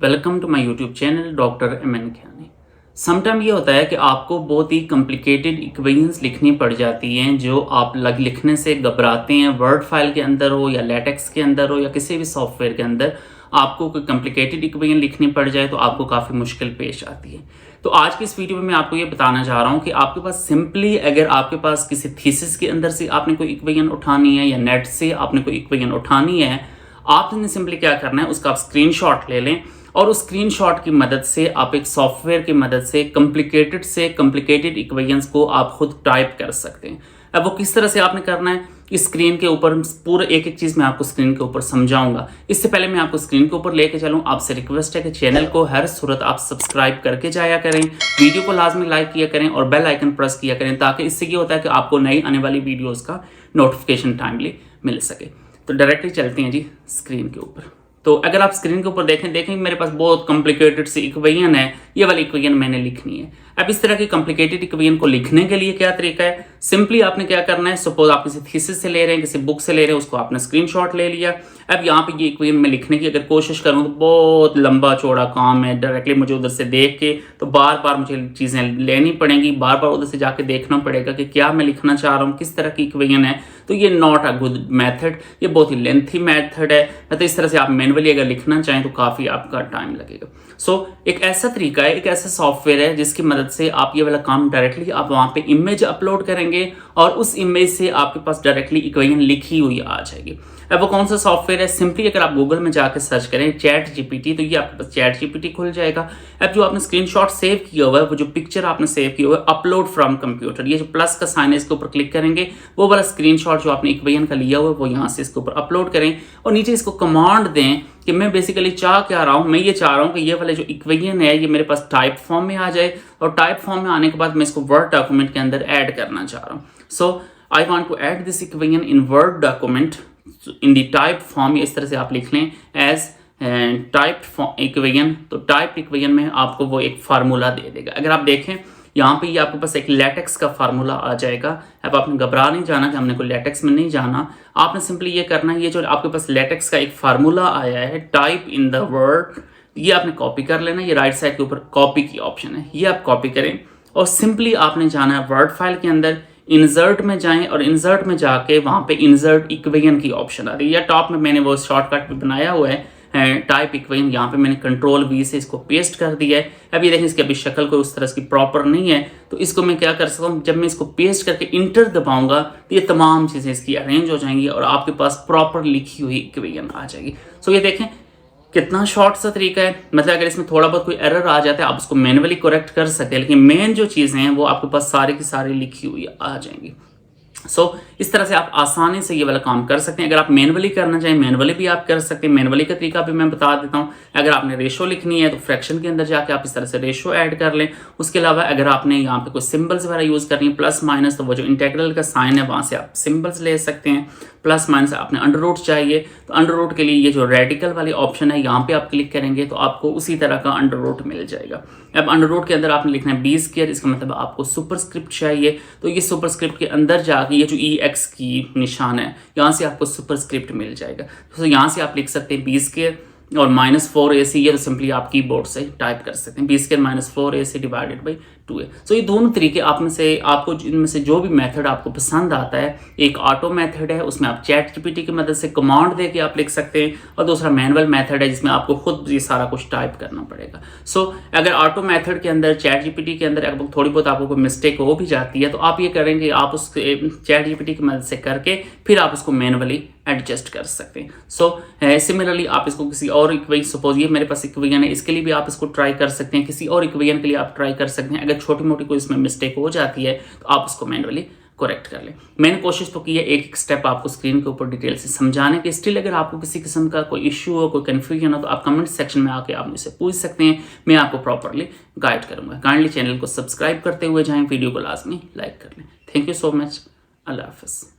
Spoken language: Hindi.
Welcome to my YouTube channel doctor MN Khyani. Sometime ये होता है कि आपको बहुत ही कॉम्प्लिकेटेड इक्वेशंस लिखनी पड़ जाती हैं जो आप लिखने से घबराते हैं। वर्ड फाइल के अंदर हो या लेटेक्स के अंदर हो या किसी भी सॉफ्टवेयर के अंदर आपको कोई कॉम्प्लिकेटेड इक्वेशन लिखनी पड़ जाए तो आपको काफ़ी मुश्किल पेश आती है। तो आज की इस वीडियो में मैं आपको ये बताना चाह रहा हूँ कि आपके पास सिंपली अगर आपके पास किसी थीसिस के अंदर से आपने कोई इक्वेशन उठानी है या नेट से आपने कोई इक्वेशन उठानी है, आपने सिंपली क्या करना है, उसका आप स्क्रीनशॉट ले लें और उस स्क्रीनशॉट की मदद से आप एक सॉफ्टवेयर की मदद से कॉम्प्लिकेटेड इक्वेशंस को आप खुद टाइप कर सकते हैं। अब वो किस तरह से आपने करना है, इस स्क्रीन के ऊपर पूरा एक एक चीज़ मैं आपको स्क्रीन के ऊपर समझाऊंगा। इससे पहले मैं आपको स्क्रीन के ऊपर लेके चलूँ, आपसे रिक्वेस्ट है कि चैनल को हर सूरत आप सब्सक्राइब करके जाया करें, वीडियो को लाजमी लाइक किया करें और बेल आइकन प्रेस किया करें, ताकि इससे ये होता है कि आपको नई आने वाली वीडियोज़ का नोटिफिकेशन टाइमली मिल सके। तो डायरेक्टली चलते हैं जी स्क्रीन के ऊपर। तो अगर आप स्क्रीन के ऊपर देखें मेरे पास बहुत कॉम्प्लिकेटेड सी इक्वेशन है, ये वाली इक्वेशन मैंने लिखनी है। अब इस तरह की कॉम्प्लिकेटेड इक्वेशन को लिखने के लिए क्या तरीका है, सिंपली आपने क्या करना है, सपोज आप किसी थीसिस से ले रहे हैं, किसी बुक से ले रहे हैं, उसको आपने स्क्रीनशॉट ले लिया। अब यहाँ पे ये इक्वेशन में लिखने की अगर कोशिश करूँ तो बहुत लंबा चौड़ा काम है। डायरेक्टली मुझे उधर से देख के तो बार बार मुझे चीज़ें लेनी पड़ेंगी, बार बार उधर से जाके देखना पड़ेगा कि क्या मैं लिखना चाह रहा हूँ, किस तरह की इक्वेशन है। तो ये नॉट अ गुड मेथड, ये बहुत ही लेंथी मेथड है। तो इस तरह से आप मैनुअली अगर लिखना चाहें तो काफ़ी आपका टाइम लगेगा। एक ऐसा तरीका है, एक ऐसा सॉफ्टवेयर है जिसकी मदद से आप ये वाला काम डायरेक्टली आप वहाँ पे इमेज अपलोड करेंगे और उस इमेज से आपके पास डायरेक्टली इक्वेशन लिखी हुई आ जाएगी। अब वो कौन सा सॉफ्टवेयर है, सिंपली अगर आप गूगल में जाकर सर्च करें चैट जीपीटी, तो ये आपके पास चैट जीपीटी खुल जाएगा। अब जो आपने स्क्रीनशॉट सेव किया हुआ है, वो जो पिक्चर आपने सेव किया हुआ है, अपलोड फ्रॉम कंप्यूटर, ये जो प्लस का साइन है इसके ऊपर क्लिक करेंगे, वो वाला स्क्रीनशॉट जो आपने इक्वेशन का लिया हुआ है वो यहाँ से इसके ऊपर अपलोड करें और नीचे इसको कमांड दें कि मैं बेसिकली चाह क्या रहा हूँ, मैं ये चाह रहा हूँ कि ये वाले जो इक्वेशन है ये मेरे पास टाइप फॉर्म में आ जाए और टाइप फॉर्म में आने के बाद मैं इसको वर्ड डॉक्यूमेंट के अंदर ऐड करना चाह रहा हूँ। So I want to add this equation in Word document in the type form. इस तरह से आप लिख लें एज टाइप्ड इक्वेशन। तो टाइप्ड इक्वेशन में आपको वो एक फार्मूला दे देगा। अगर आप देखें यहाँ पे ये आपके पास एक लेटेक्स का फार्मूला आ जाएगा। अब आपने घबरा नहीं जाना कि हमने कोई लेटेक्स में नहीं जाना, आपने सिंपली ये करना है, ये जो आपके पास लेटेक्स का एक फार्मूला आया है टाइप इन द वर्ड, ये आपने कॉपी कर लेना। ये राइट साइड के ऊपर कॉपी की ऑप्शन है, ये आप कॉपी करें और सिंपली आपने जाना है वर्ड फाइल के अंदर, इंसर्ट में जाएं और इंसर्ट में जाके वहाँ पे इंसर्ट इक्वेशन की ऑप्शन आ रही है, या टॉप में मैंने वो शॉर्टकट भी बनाया हुआ है टाइप इक्वेशन, यहाँ पे मैंने कंट्रोल वी से इसको पेस्ट कर दिया है। अब ये देखें इसकी अभी शक्ल कोई उस तरह की प्रॉपर नहीं है, तो इसको मैं क्या कर सकता हूँ, जब मैं इसको पेस्ट करके इंटर दबाऊंगा तो ये तमाम चीज़ें इसकी अरेंज हो जाएंगी और आपके पास प्रॉपर लिखी हुई इक्वेशन आ जाएगी। ये देखें कितना शॉर्ट सा तरीका है। मतलब अगर इसमें थोड़ा बहुत कोई एरर आ जाता है आप उसको मैनुअली करेक्ट कर सकते हैं, लेकिन मेन जो चीज़ें हैं वो आपके पास सारी की सारी लिखी हुई आ जाएंगी। इस तरह से आप आसानी से ये वाला काम कर सकते हैं। अगर आप मैनुअली करना चाहें मैनुअली भी आप कर सकते हैं, मैनुअली का तरीका भी मैं बता देता हूँ। अगर आपने रेशो लिखनी है तो फ्रैक्शन के अंदर जाके आप इस तरह से रेशो ऐड कर लें। उसके अलावा अगर आपने यहाँ पे कोई सिंबल्स वगैरह यूज़ करनी है, प्लस माइनस, तो वो जो इंटीग्रल का साइन है वहाँ से आप सिंबल्स ले सकते हैं। प्लस माइनस आपने अंडर रूट चाहिए तो अंडर रूट के लिए ये जो रेडिकल वाली ऑप्शन है यहाँ पे आप क्लिक करेंगे तो आपको उसी तरह का अंडर रूट मिल जाएगा। अब अंडर रूट के अंदर आपने लिखना है बी स्क्वायर, इसका मतलब आपको सुपरस्क्रिप्ट चाहिए, तो ये सुपरस्क्रिप्ट के अंदर जाके ये जो ई एक्स की निशान है यहाँ से आपको सुपरस्क्रिप्ट मिल जाएगा। तो यहाँ से आप लिख सकते हैं बी स्क्वायर और -4ac, ये तो सिंपली आप कीबोर्ड से टाइप कर सकते हैं, B square -4ac divided by 2a। ये दोनों तरीके आप में से आपको इनमें से जो भी मेथड आपको पसंद आता है, एक ऑटो मेथड है उसमें आप चैट जीपीटी की मदद से कमांड दे के आप लिख सकते हैं, और दूसरा मैनुअल मेथड है जिसमें आपको खुद ये सारा कुछ टाइप करना पड़ेगा। अगर ऑटो मेथड के अंदर चैट जीपीटी के अंदर अगर थोड़ी बहुत आपको कोई मिस्टेक हो भी जाती है तो आप ये करेंगे, आप उस चैट जीपीटी की मदद से करके फिर आप उसको मैनुअली एडजस्ट कर सकते हैं। सिमिलरली आप इसको किसी और इक्वेशन, सपोज ये मेरे पास इक्वेशन है, इसके लिए भी आप इसको ट्राई कर सकते हैं, किसी और इक्वेशन के लिए आप ट्राई कर सकते हैं। अगर छोटी मोटी कोई इसमें मिस्टेक हो जाती है तो आप उसको मैनुअली करेक्ट कर लें। मैंने कोशिश तो की है एक एक स्टेप आपको स्क्रीन के ऊपर डिटेल से समझाने की। स्टिल अगर आपको किसी किस्म का कोई इश्यू हो, कोई कन्फ्यूजन हो, तो आप कमेंट सेक्शन में आके आप मुझसे पूछ सकते हैं, मैं आपको प्रॉपरली गाइड करूंगा। काइंडली चैनल को सब्सक्राइब करते हुए जाएं, वीडियो को लाजमी लाइक कर लें। Thank you so much. अल्लाह हाफिज़।